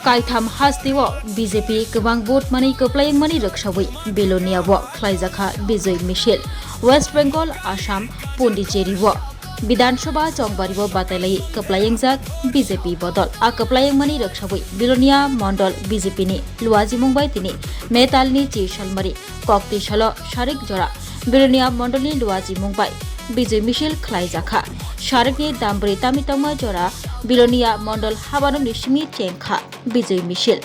Kaitham hastiwo BJP kebang vote mani keplayang mani raksawi Belonia wo Khlaijaka Bijoy Misil West Bengal Assam Pondicherry wo Bidhan Sabha Chongbari wo batalai keplayang jak BJP bodol a keplayang mani raksawi Belonia Mondol BJP ni Luaji Mumbai tini Metal ni Chishalmari Kokti Shalo Sharik Jora Belonia Mondol ni Luaji Mumbai Bijoy Misil Khlaijaka Sharik ni Dambri Tamitama Jora Belonia Mondol Habanam Nishmi Chengkha Bijoy Misil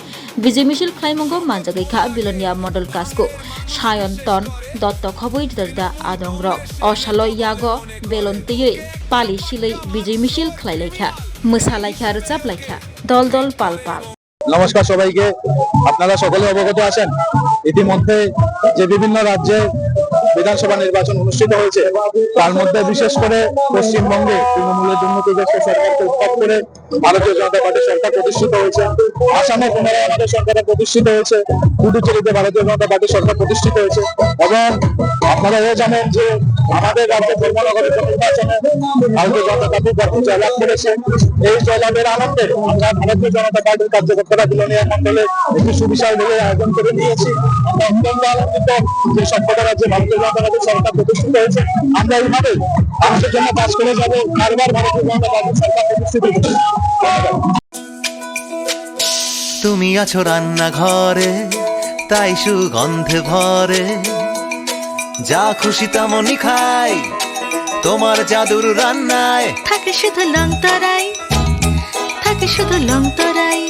Klaimongo Manjagaikha Belonia Mondol Kasko Shayon Ton Dotto Khoboi Darda Adong Rok Oshalo Yago Belon Tiyoi Pali Shilai Bijoy Misil Khlailekha Musalaikha Chaplaikha Dol Dol Pal Pal নমস্কার সবাইকে আপনারা সকলে অবগত আছেন ইতিমধ্যে যে বিভিন্ন রাজ্যে বিধানসভা নির্বাচন অনুষ্ঠিত হয়েছে তার মধ্যে বিশেষ করে পশ্চিমবঙ্গে তৃণমূলের দুর্নীতিগ্রস্ত সরকারকে উৎখাত করে ভারতীয় জনতা পার্টি সরকার প্রতিষ্ঠিত হয়েছে আসামে পুনরায় আমাদের সরকার প্রতিষ্ঠিত হয়েছে পুডুচেরিতে ভারতীয় জনতা পার্টি সরকার প্রতিষ্ঠিত হয়েছে এবং আপনারা এও জানেন যে আমাদের রাজ্যে ধর্মনগরের নির্বাচনে ভারতীয় জনতা পার্টি ব্যাপক জয়লাভ করেছে এই জয়লাভের আনন্দে আমরা ভারতীয় জনতা পার্টির কার্যকর্তারা বিলোনিয়া মন্ডলে একটি সুবিশাল মেলে আয়োজন করে নিয়েছি আমরা অত্যন্ত আনন্দিত যে সবকটা রাজ্যে ভারতীয় জনতা পার্টি সরকার প্রতিষ্ঠিত হয়েছে আমরা এইভাবে মানুষের জন্য কাজ করে যাবো বারবার ভারতীয় জনতা পার্টি সরকার প্রতিষ্ঠিত হয়েছে। তুমি আছো রান্নাঘরে তাই সুগন্ধে ভরে যা খুশি তেমনই খাই তোমার জাদুর রান্নায় থাকে শুধু লংতরাই থাকে শুধু লংতরাই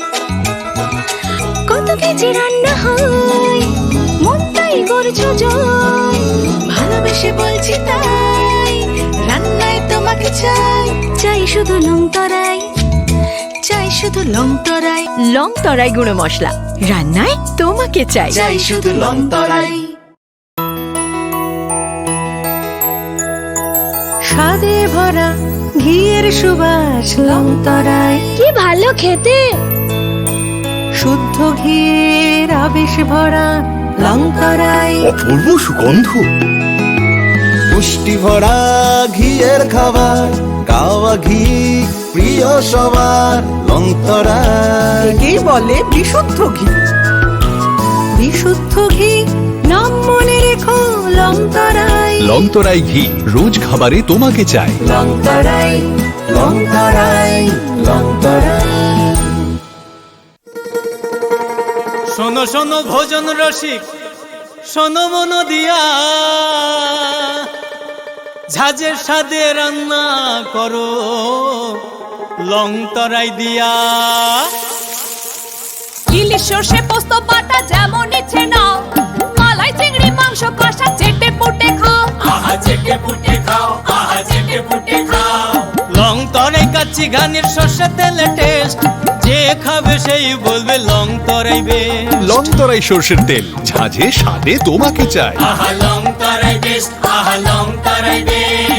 কত কেজি রান্না হয় মনটাই করছো জয় ভালোবেসে বলছি তাই রান্নায় তোমাকে চাই চাই শুধু লংতরাই চাই শুধু লংতরাই লংতরাই গুঁড়ো মশলা রান্নায় তোমাকে চাই চাই শুধু লংতরাই স্বাদে ভরা ঘিয়ের সুবাস লংতরাই কি ভালো খেতে শুদ্ধ ঘিয়ের আবেশ ভরা লংতরাই অপূর্ব সুগন্ধ পুষ্টি ভরা ঘিয়ের খাবার গাওয়া ঘি প্রিয় সবার লংতরাই একেই বলে বিশুদ্ধ ঘি বিশুদ্ধ ঘি নাম মনে রেখো লংতরাই লংতরাই ঘি রোজ খাবারে তোমাকে চাই লংতরাই লংতরাই লংতরাই। শোনো শোনো ভোজন রসিক শোনো মন দিয়া ঝাঁঝের স্বাদে রান্না করো লংতরাই দিয়া ইলিশ সর্ষে পোস্ত বাটা যেমন ইচ্ছে নাও মালাই চিংড়ি মাংস কষা চেটে পুটে খাও আহা চেটে পুটে খাও আহা চেটে পুটে খাও লংতরাই কাচ্চি ঘানির সর্ষে তেলে টেস্ট যে খাবে সেই বলবে লংতরাই বেশ লংতরাই সর্ষের তেল ঝাঁঝে স্বাদে তোমাকে চাই আহা লংতরাই বেশ আহা লংতরাই বেশ